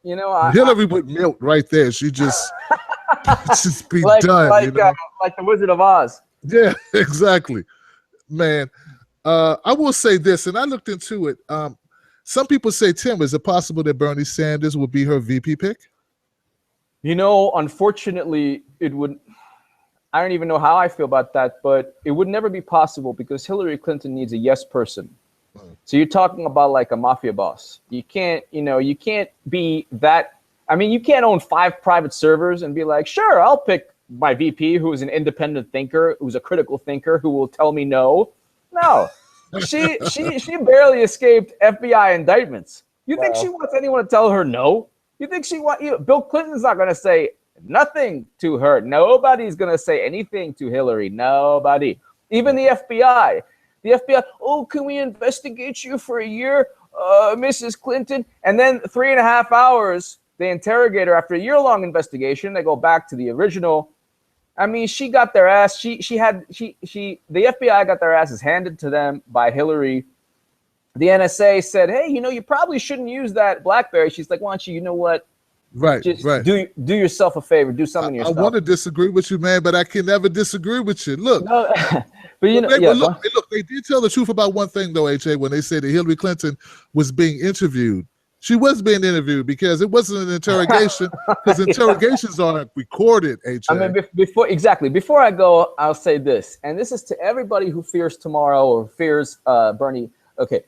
You know, Hillary would melt right there. She just be done. Like, you know? Like the Wizard of Oz. Yeah, exactly. Man, I will say this, and I looked into it. Some people say, Tim, is it possible that Bernie Sanders will be her VP pick? You know, unfortunately, it would. I don't even know how I feel about that, but it would never be possible because Hillary Clinton needs a yes person. So you're talking about like a mafia boss. You can't be that. I mean, you can't own 5 private servers and be like, sure, I'll pick my VP, who is an independent thinker, who's a critical thinker, who will tell me no. No, she barely escaped FBI indictments. You think she wants anyone to tell her no? You think Bill Clinton's not going to say nothing to her. Nobody's going to say anything to Hillary. Nobody. Even the FBI. The FBI, oh, can we investigate you for a year, Mrs. Clinton? And then 3.5 hours, they interrogate her after a year-long investigation. They go back to the original. I mean, she got their ass. The FBI got their asses handed to them by Hillary. The NSA said, hey, you probably shouldn't use that BlackBerry. She's like, why don't you know what? Right, Just right. do yourself a favor. Do something yourself. I want to disagree with you, man, but I can never disagree with you. Look, no, but look, they did tell the truth about one thing, though, HA, when they said that Hillary Clinton was being interviewed. She was being interviewed because it wasn't an interrogation, because interrogations aren't recorded, HA. I mean, before I go, I'll say this, and this is to everybody who fears tomorrow or fears Bernie. Okay.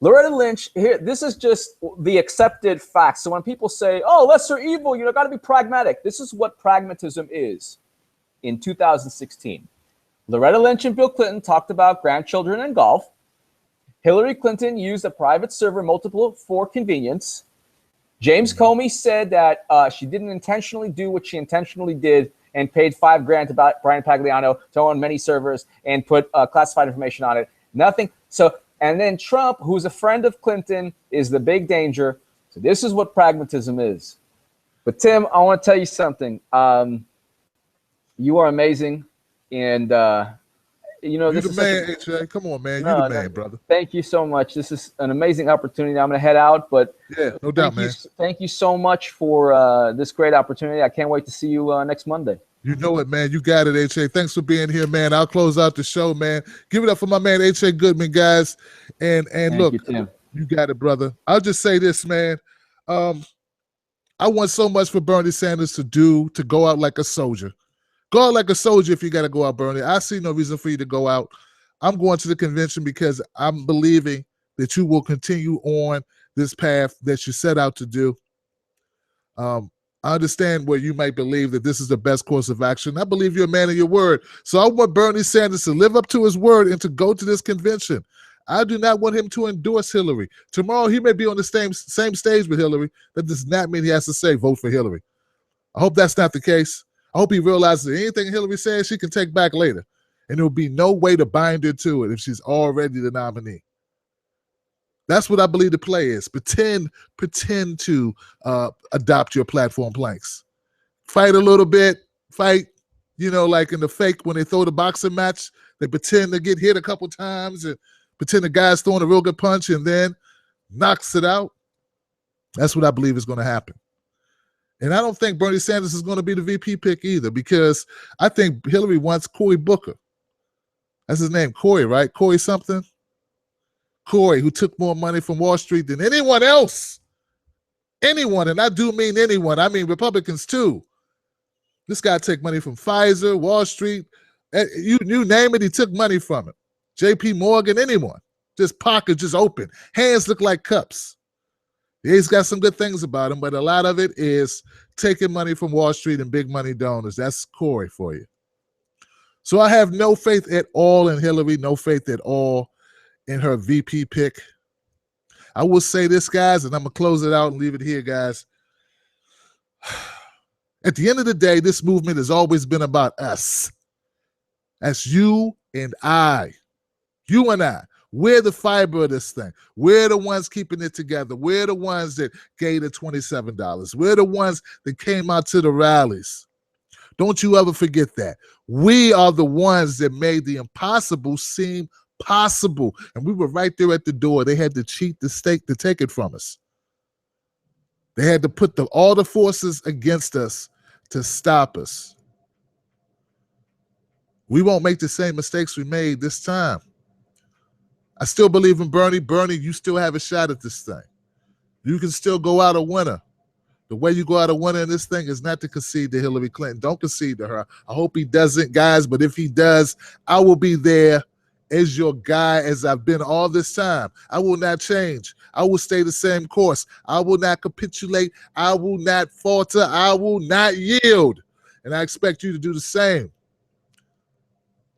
Loretta Lynch, here, this is just the accepted facts. So when people say, oh, lesser evil, got to be pragmatic. This is what pragmatism is. In 2016, Loretta Lynch and Bill Clinton talked about grandchildren and golf. Hillary Clinton used a private server multiple for convenience. James Comey said that she didn't intentionally do what she intentionally did and paid $5,000 to Brian Pagliano to own many servers and put classified information on it. Nothing. So, and then Trump, who's a friend of Clinton, is the big danger. So this is what pragmatism is. But Tim, I want to tell you something. You are amazing, and you're the man, HA. Come on, man. You're the man, brother. Thank you so much. This is an amazing opportunity. I'm going to head out, but yeah, no doubt, man. Thank you so much for this great opportunity. I can't wait to see you next Monday. You know it, man. You got it, HA. Thanks for being here, man. I'll close out the show, man. Give it up for my man, HA Goodman, guys. And look, you got it, brother. I'll just say this, man. I want so much for Bernie Sanders to go out like a soldier. Go out like a soldier if you got to go out, Bernie. I see no reason for you to go out. I'm going to the convention because I'm believing that you will continue on this path that you set out to do. I understand where you might believe that this is the best course of action. I believe you're a man of your word. So I want Bernie Sanders to live up to his word and to go to this convention. I do not want him to endorse Hillary. Tomorrow he may be on the same stage with Hillary. That does not mean he has to say vote for Hillary. I hope that's not the case. I hope he realizes that anything Hillary says, she can take back later. And there will be no way to bind her to it if she's already the nominee. That's what I believe the play is. Pretend to adopt your platform planks. Fight a little bit. Fight, like in the fake when they throw the boxing match, they pretend to get hit a couple times and pretend the guy's throwing a real good punch and then knocks it out. That's what I believe is going to happen. And I don't think Bernie Sanders is going to be the VP pick either, because I think Hillary wants Cory Booker. That's his name, Cory, right? Cory something? Cory, who took more money from Wall Street than anyone else. Anyone, and I do mean anyone. I mean Republicans too. This guy took money from Pfizer, Wall Street. You name it, he took money from it. JP Morgan, anyone. Just pockets just open. Hands look like cups. Yeah, he's got some good things about him, but a lot of it is taking money from Wall Street and big money donors. That's Cory for you. So I have no faith at all in Hillary, no faith at all in her VP pick. I will say this, guys, and I'm going to close it out and leave it here, guys. At the end of the day, this movement has always been about us. That's you and I. You and I. We're the fiber of this thing. We're the ones keeping it together. We're the ones that gave the $27. We're the ones that came out to the rallies. Don't you ever forget that. We are the ones that made the impossible seem possible. And we were right there at the door. They had to cheat the stake to take it from us. They had to put all the forces against us to stop us. We won't make the same mistakes we made this time. I still believe in Bernie. Bernie, you still have a shot at this thing. You can still go out a winner. The way you go out a winner in this thing is not to concede to Hillary Clinton. Don't concede to her. I hope he doesn't, guys, but if he does, I will be there as your guy as I've been all this time. I will not change. I will stay the same course. I will not capitulate. I will not falter. I will not yield. And I expect you to do the same.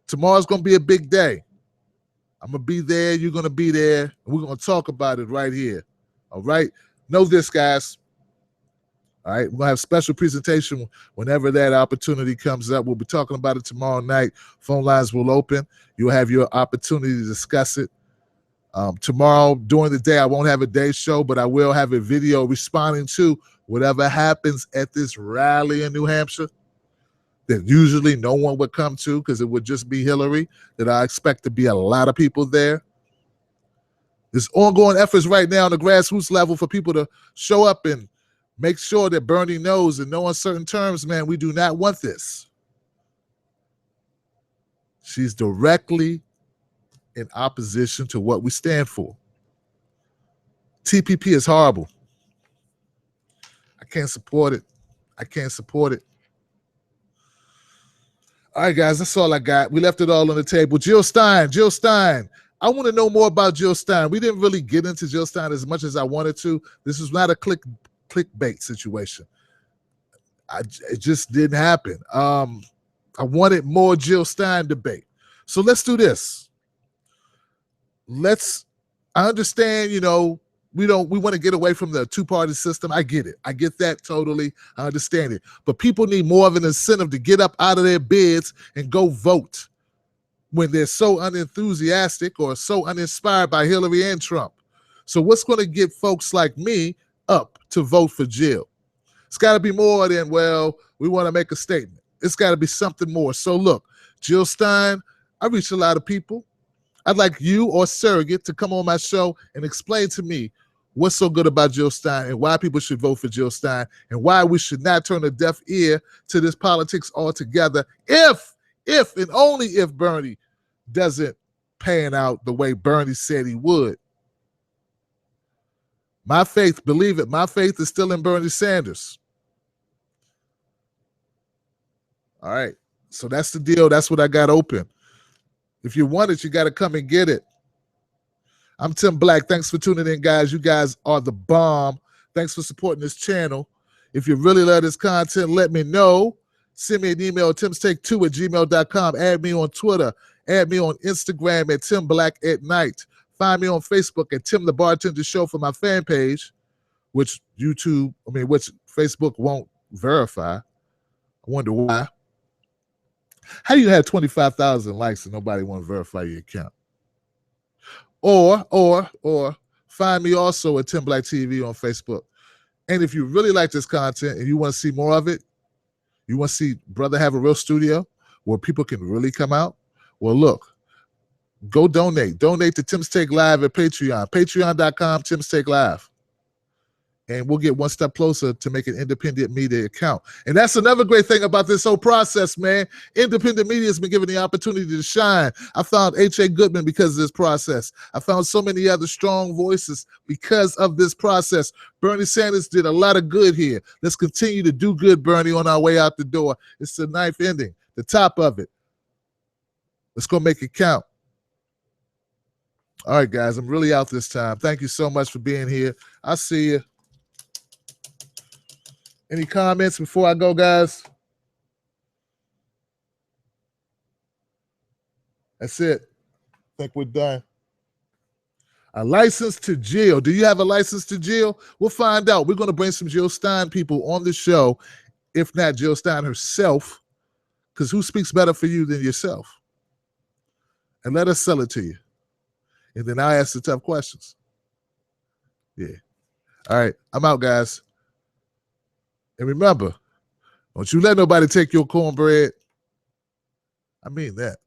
Tomorrow's going to be a big day. I'm going to be there. You're going to be there. And we're going to talk about it right here. All right? Know this, guys. All right? We're going to have a special presentation whenever that opportunity comes up. We'll be talking about it tomorrow night. Phone lines will open. You'll have your opportunity to discuss it. Tomorrow, during the day, I won't have a day show, but I will have a video responding to whatever happens at this rally in New Hampshire that usually no one would come to because it would just be Hillary, that I expect to be a lot of people there. There's ongoing efforts right now on the grassroots level for people to show up and make sure that Bernie knows in no uncertain terms, man, we do not want this. She's directly in opposition to what we stand for. TPP is horrible. I can't support it. I can't support it. All right, guys, that's all I got. We left it all on the table. Jill Stein. I want to know more about Jill Stein. We didn't really get into Jill Stein as much as I wanted to. This is not a clickbait situation. It just didn't happen. I wanted more Jill Stein debate. So let's do this. I understand, we want to get away from the two-party system. I get it. I get that totally. I understand it. But people need more of an incentive to get up out of their beds and go vote when they're so unenthusiastic or so uninspired by Hillary and Trump. So what's going to get folks like me up to vote for Jill? It's got to be more than, well, we want to make a statement. It's got to be something more. So look, Jill Stein, I reach a lot of people. I'd like you or Surrogate to come on my show and explain to me what's so good about Jill Stein and why people should vote for Jill Stein and why we should not turn a deaf ear to this politics altogether if and only if Bernie doesn't pan out the way Bernie said he would. My faith, believe it, my faith is still in Bernie Sanders. All right, so that's the deal. That's what I got open. If you want it, you got to come and get it. I'm Tim Black. Thanks for tuning in, guys. You guys are the bomb. Thanks for supporting this channel. If you really love this content, let me know. Send me an email, timstake2@gmail.com. Add me on Twitter. Add me on Instagram at Tim Black at Night. Find me on Facebook at Tim the Bartender Show for my fan page, which Facebook won't verify. I wonder why. How do you have 25,000 likes and nobody want to verify your account? Or find me also at Tim Black TV on Facebook. And if you really like this content and you want to see more of it, you want to see Brother have a real studio where people can really come out, well, look, go donate. Donate to Tim's Take Live at Patreon. Patreon.com, Tim's Take Live. And we'll get one step closer to make an independent media account. And that's another great thing about this whole process, man. Independent media has been given the opportunity to shine. I found H.A. Goodman because of this process. I found so many other strong voices because of this process. Bernie Sanders did a lot of good here. Let's continue to do good, Bernie, on our way out the door. It's the ninth inning, the top of it. Let's go make it count. All right, guys, I'm really out this time. Thank you so much for being here. I'll see you. Any comments before I go, guys? That's it. I think we're done. A license to Jill. Do you have a license to Jill? We'll find out. We're going to bring some Jill Stein people on the show, if not Jill Stein herself, because who speaks better for you than yourself? And let us sell it to you. And then I'll ask the tough questions. Yeah. All right. I'm out, guys. And remember, don't you let nobody take your cornbread. I mean that.